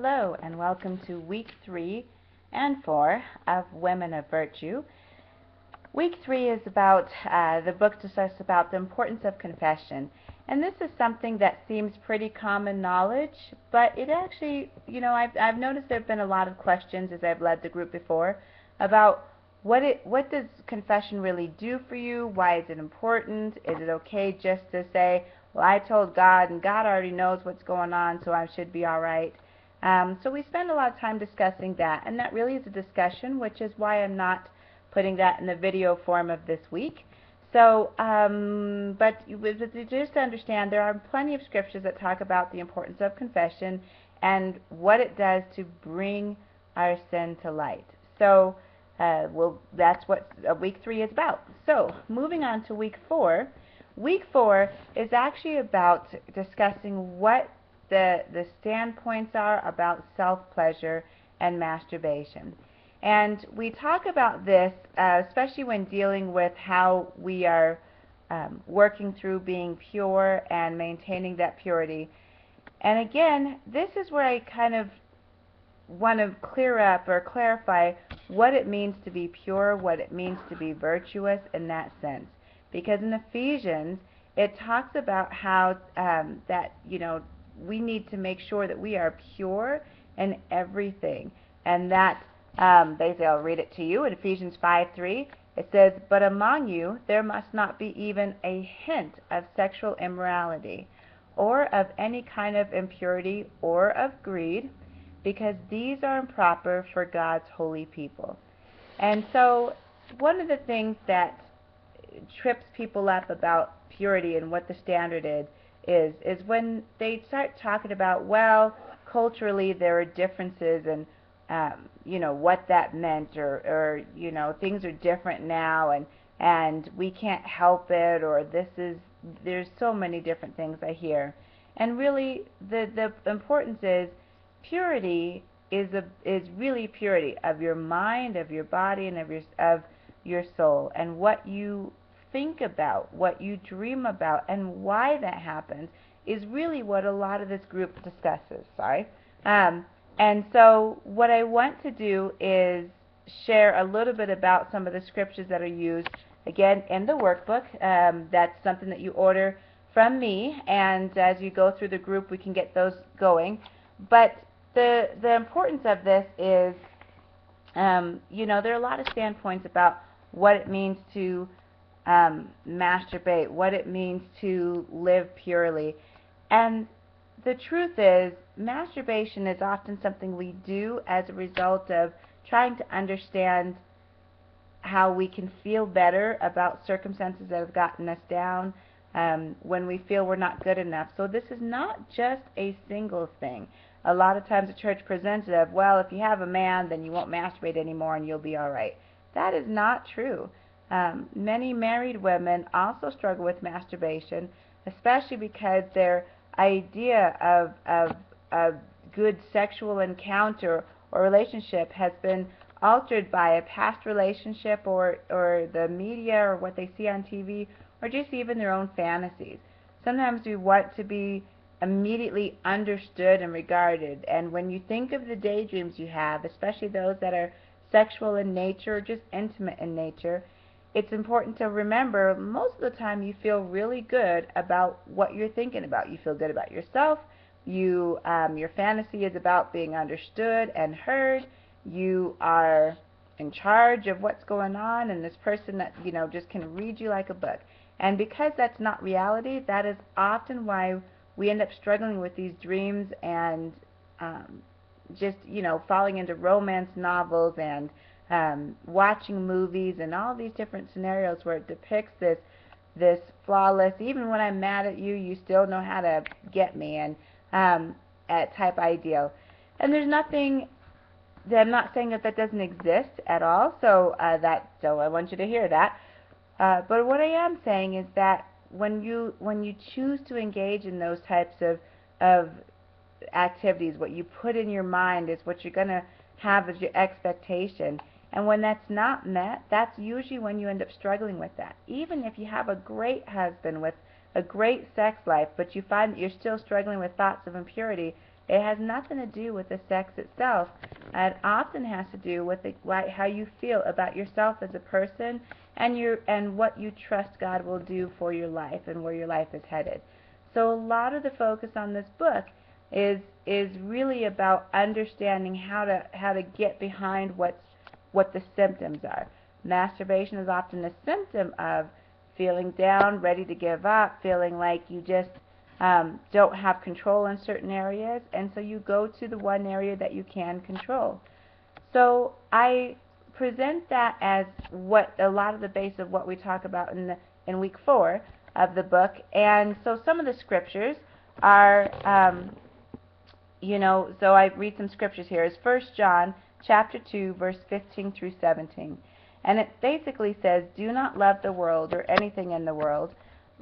Hello, and welcome to week 3 and 4 of Women of Virtue. Week 3 is about, the book discusses about the importance of confession. And this is something that seems pretty common knowledge, but it actually, I've noticed there have been a lot of questions as I've led the group before about what does confession really do for you? Why is it important? Is it okay just to say, well, I told God and God already knows what's going on, so I should be all right? So we spend a lot of time discussing that, and that really is a discussion, which is why I'm not putting that in the video form of this week. So, but just to understand, there are plenty of scriptures that talk about the importance of confession and what it does to bring our sin to light. So, that's what week 3 is about. So, moving on to week 4. Week 4 is actually about discussing what the standpoints are about self-pleasure and masturbation. And we talk about this, especially when dealing with how we are working through being pure and maintaining that purity. And again, this is where I kind of want to clear up or clarify what it means to be pure, what it means to be virtuous in that sense. Because in Ephesians, it talks about how that, we need to make sure that we are pure in everything. And that, basically, I'll read it to you. In Ephesians 5:3, it says, "But among you there must not be even a hint of sexual immorality, or of any kind of impurity, or of greed, because these are improper for God's holy people." And so, one of the things that trips people up about purity and what the standard is when they start talking about, well, culturally there are differences and what that meant, or things are different now, and we can't help it, or there's so many different things I hear. And really the importance is purity is really purity of your mind, of your body, and of your soul, and what you think about, what you dream about, and why that happens is really what a lot of this group discusses. And so what I want to do is share a little bit about some of the scriptures that are used, again, in the workbook. That's something that you order from me, and as you go through the group, we can get those going. But the importance of this is, there are a lot of standpoints about what it means to masturbate, what it means to live purely. And the truth is, masturbation is often something we do as a result of trying to understand how we can feel better about circumstances that have gotten us down, when we feel we're not good enough. So this is not just a single thing. A lot of times the church presents it of, well, if you have a man, then you won't masturbate anymore and you'll be all right. That is not true. Many married women also struggle with masturbation, especially because their idea of a good sexual encounter or relationship has been altered by a past relationship, or the media, or what they see on TV, or just even their own fantasies. Sometimes we want to be immediately understood and regarded, and when you think of the daydreams you have, especially those that are sexual in nature or just intimate in nature, it's important to remember most of the time you feel really good about what you're thinking about. You feel good about yourself. Your fantasy is about being understood and heard. You are in charge of what's going on, and this person that just can read you like a book. And because that's not reality, that is often why we end up struggling with these dreams and just falling into romance novels and watching movies and all these different scenarios where it depicts this flawless, even when I'm mad at you, you still know how to get me, and type ideal. And there's nothing, I'm not saying that doesn't exist at all, so I want you to hear that. But what I am saying is that when you choose to engage in those types of activities, what you put in your mind is what you're going to have as your expectation. And when that's not met, that's usually when you end up struggling with that. Even if you have a great husband with a great sex life, but you find that you're still struggling with thoughts of impurity, It has nothing to do with the sex itself. It often has to do with how you feel about yourself as a person, and what you trust God will do for your life and where your life is headed. So a lot of the focus on this book is really about understanding how to get behind what the symptoms are. Masturbation is often a symptom of feeling down, ready to give up, feeling like you just don't have control in certain areas, and so you go to the one area that you can control. So I present that as what a lot of the base of what we talk about in week 4 of the book. And so some of the scriptures are, so I read some scriptures here. It's 1 John chapter 2, verse 15 through 17. And it basically says, "Do not love the world or anything in the world.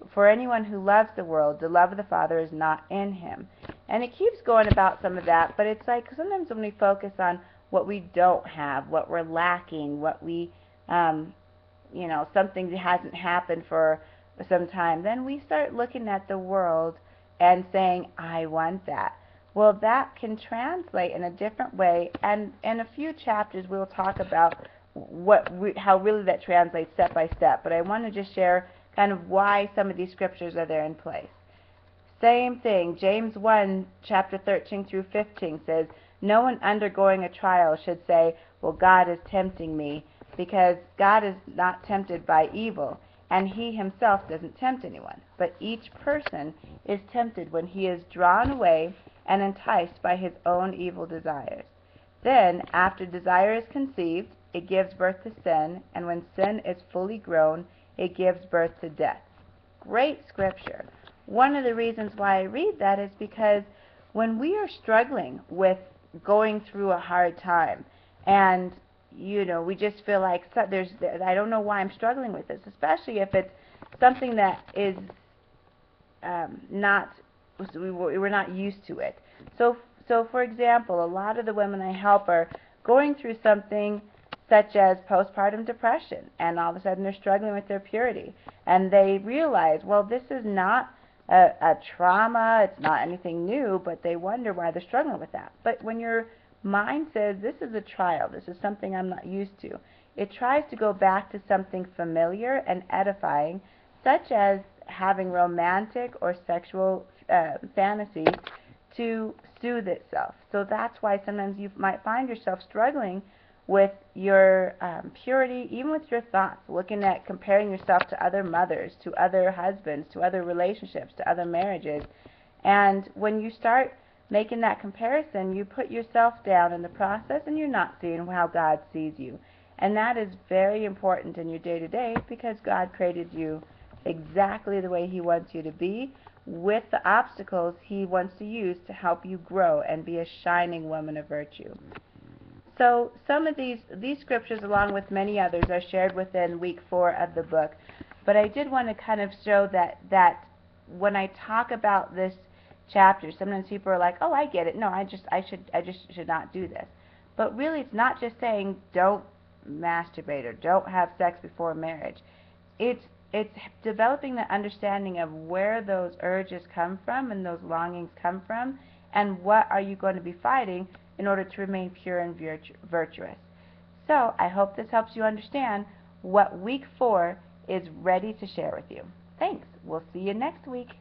For anyone who loves the world, the love of the Father is not in him." And it keeps going about some of that, but it's like sometimes when we focus on what we don't have, what we're lacking, what we, something that hasn't happened for some time, then we start looking at the world and saying, I want that. Well, that can translate in a different way, and in a few chapters we'll talk about how really that translates step by step. But I want to just share kind of why some of these scriptures are there in place. Same thing, James 1, chapter 13 through 15 says, "No one undergoing a trial should say, 'Well, God is tempting me,' because God is not tempted by evil, and he himself doesn't tempt anyone. But each person is tempted when he is drawn away and enticed by his own evil desires. Then, after desire is conceived, it gives birth to sin, and when sin is fully grown, it gives birth to death." Great scripture. One of the reasons why I read that is because when we are struggling with going through a hard time, and we just feel like I don't know why I'm struggling with this, especially if it's something that is we're not used to it. So for example, a lot of the women I help are going through something such as postpartum depression, and all of a sudden they're struggling with their purity, and they realize, well, this is not a trauma, it's not anything new, but they wonder why they're struggling with that. But when your mind says, this is a trial, this is something I'm not used to, it tries to go back to something familiar and edifying, such as having romantic or sexual fantasies, to soothe itself. So that's why sometimes you might find yourself struggling with your purity, even with your thoughts, looking at comparing yourself to other mothers, to other husbands, to other relationships, to other marriages. And when you start making that comparison, you put yourself down in the process, and you're not seeing how God sees you. And that is very important in your day-to-day, because God created you exactly the way he wants you to be, with the obstacles he wants to use to help you grow and be a shining woman of virtue. So some of these scriptures, along with many others, are shared within week 4 of the book. But I did want to kind of show that when I talk about this chapter, sometimes people are like, "Oh, I get it. No, I just should not do this." But really, it's not just saying don't masturbate or don't have sex before marriage. It's developing the understanding of where those urges come from and those longings come from, and what are you going to be fighting in order to remain pure and virtuous. So I hope this helps you understand what week 4 is ready to share with you. Thanks. We'll see you next week.